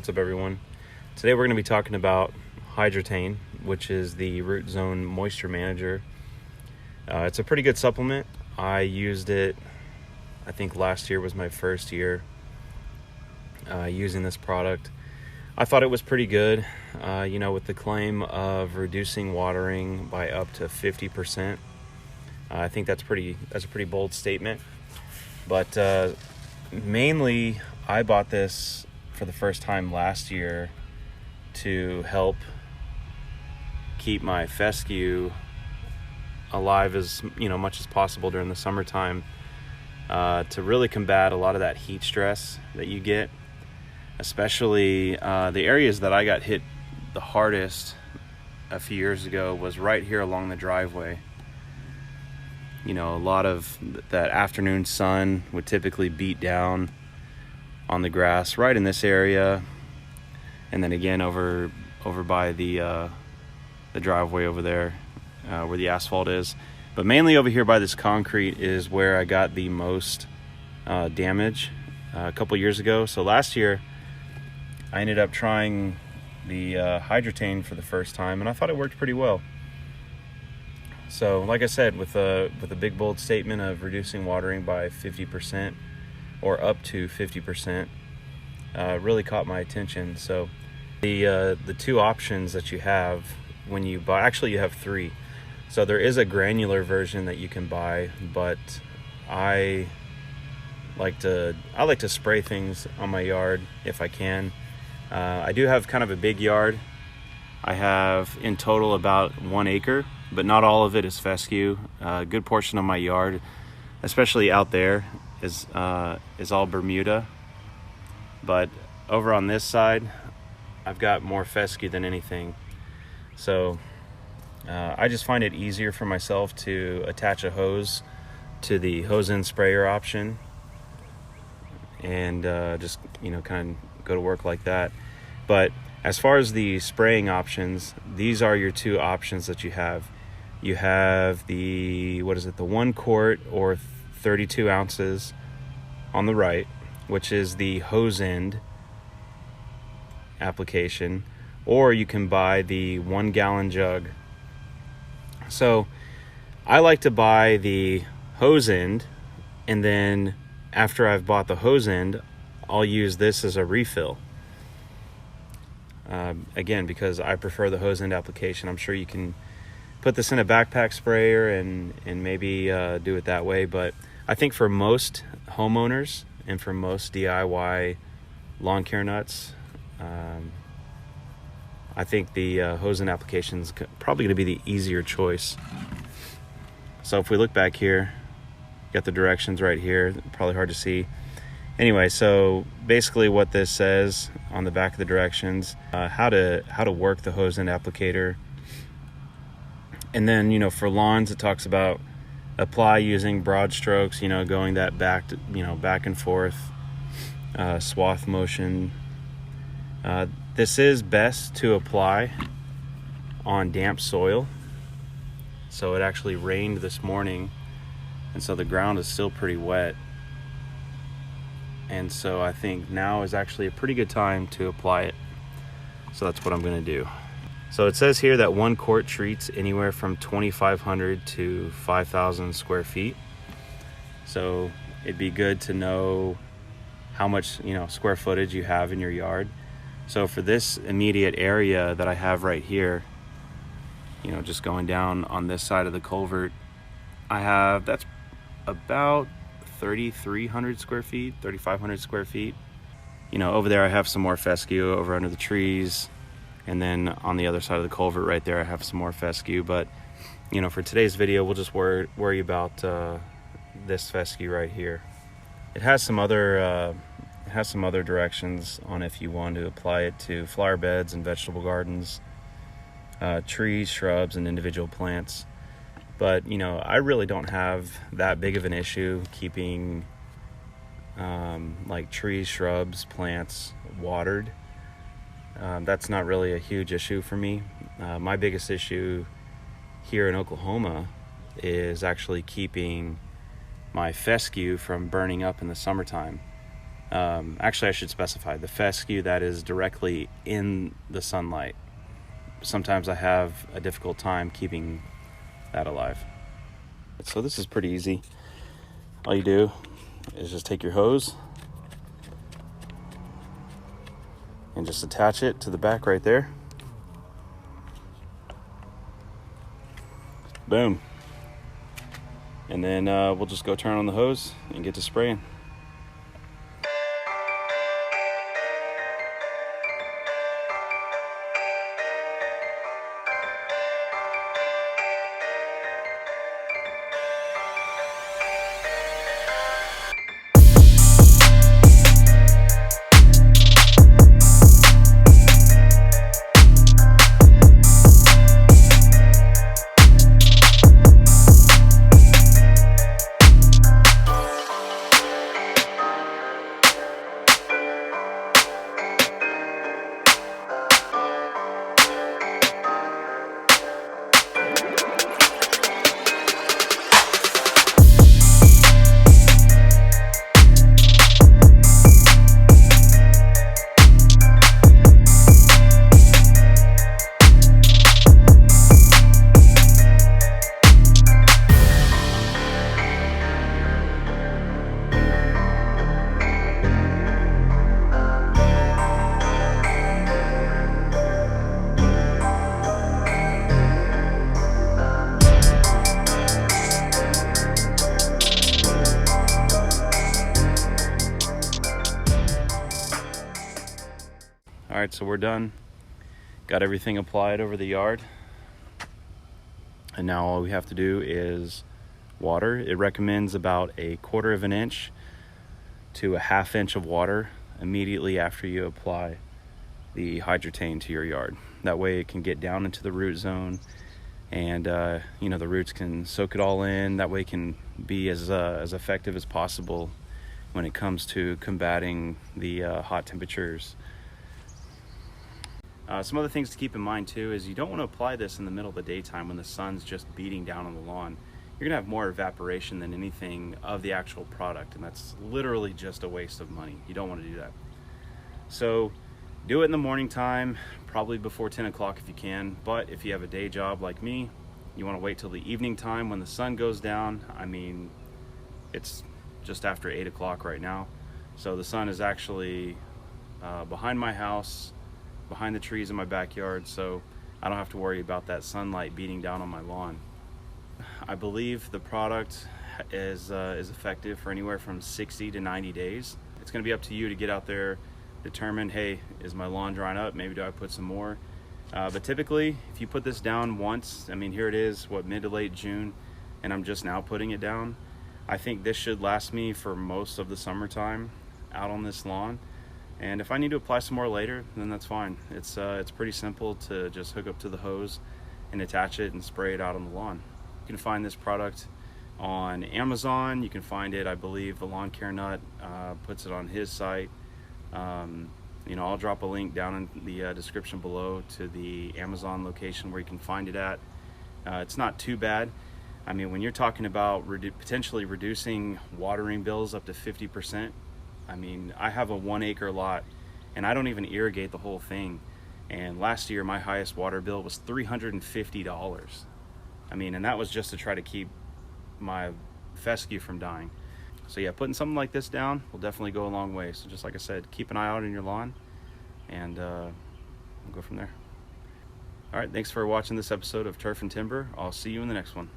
What's up, everyone? Today we're going to be talking about Hydretain, which is the root zone moisture manager. It's a pretty good supplement. I used it, I think last year was my first year using this product. I thought it was pretty good, with the claim of reducing watering by up to 50%. I think that's a pretty bold statement. But mainly, I bought this for the first time last year to help keep my fescue alive as much as possible during the summertime, to really combat a lot of that heat stress that you get, especially the areas that I got hit the hardest a few years ago was right here along the driveway. A lot of that afternoon sun would typically beat down on the grass right in this area, and then again over by the driveway over there where the asphalt is. But mainly over here by this concrete is where I got the most damage a couple years ago. So last year I ended up trying the Hydretain for the first time, and I thought it worked pretty well. So like I said, with a big bold statement of reducing watering by 50% or up to 50%, really caught my attention. So the two options that you have when you buy, actually you have three. So there is a granular version that you can buy, but I like to spray things on my yard if I can. I do have kind of a big yard. I have in total about 1 acre, but not all of it is fescue. A good portion of my yard, especially out there, is all Bermuda. But over on this side, I've got more fescue than anything. So I just find it easier for myself to attach a hose to the hose end sprayer option and just kind of go to work like that. But as far as the spraying options, these are your two options that you have. You have the 1 quart or 32 ounces on the right, which is the hose end application, or you can buy the 1 gallon jug. So I like to buy the hose end, and then after I've bought the hose end, I'll use this as a refill. Again, because I prefer the hose end application. I'm sure you can put this in a backpack sprayer and maybe do it that way, but I think for most homeowners and for most DIY lawn care nuts, I think the hose end application is probably going to be the easier choice. So if we look back here, got the directions right here, probably hard to see. Anyway, so basically what this says on the back of the directions, how to work the hose end applicator. And then, for lawns, it talks about apply using broad strokes, going that back and forth swath motion. This is best to apply on damp soil. So it actually rained this morning, and so the ground is still pretty wet. And so I think now is actually a pretty good time to apply it. So that's what I'm going to do. So it says here that 1 quart treats anywhere from 2,500 to 5,000 square feet. So it'd be good to know how much, square footage you have in your yard. So for this immediate area that I have right here, just going down on this side of the culvert, that's about 3,300 square feet, 3,500 square feet. Over there I have some more fescue over under the trees. And then on the other side of the culvert right there, I have some more fescue. But, for today's video, we'll just worry about this fescue right here. It has some other directions on if you want to apply it to flower beds and vegetable gardens, trees, shrubs, and individual plants. But, I really don't have that big of an issue keeping like trees, shrubs, plants watered. That's not really a huge issue for me. My biggest issue here in Oklahoma is actually keeping my fescue from burning up in the summertime. Actually, I should specify the fescue that is directly in the sunlight. Sometimes I have a difficult time keeping that alive. So this is pretty easy. All you do is just take your hose and just attach it to the back right there. Boom. And then we'll just go turn on the hose and get to spraying. All right, so we're done. Got everything applied over the yard. And now all we have to do is water. It recommends about 1/4 of an inch to a 1/2 inch of water immediately after you apply the Hydretain to your yard. That way it can get down into the root zone and the roots can soak it all in. That way it can be as effective as possible when it comes to combating the hot temperatures. Some other things to keep in mind too is you don't want to apply this in the middle of the daytime when the sun's just beating down on the lawn. You're gonna have more evaporation than anything of the actual product, and that's literally just a waste of money. You don't want to do that. So do it in the morning time, probably before 10 o'clock if you can, but if you have a day job like me, you want to wait till the evening time when the sun goes down. I mean, it's just after 8 o'clock right now, so the sun is actually behind my house, behind the trees in my backyard, so I don't have to worry about that sunlight beating down on my lawn. I believe the product is effective for anywhere from 60 to 90 days. It's going to be up to you to get out there, determine, hey, is my lawn drying up? Maybe do I put some more? But typically, if you put this down once, I mean, here it is, mid to late June, and I'm just now putting it down. I think this should last me for most of the summertime out on this lawn. And if I need to apply some more later, then that's fine. It's pretty simple to just hook up to the hose and attach it and spray it out on the lawn. You can find this product on Amazon. You can find it, I believe, the Lawn Care Nut puts it on his site. I'll drop a link down in the description below to the Amazon location where you can find it at. It's not too bad. I mean, when you're talking about potentially reducing watering bills up to 50%, I mean, I have a 1 acre lot and I don't even irrigate the whole thing. And last year, my highest water bill was $350. I mean, and that was just to try to keep my fescue from dying. So yeah, putting something like this down will definitely go a long way. So just like I said, keep an eye out on your lawn and we'll go from there. All right, thanks for watching this episode of Turf and Timber. I'll see you in the next one.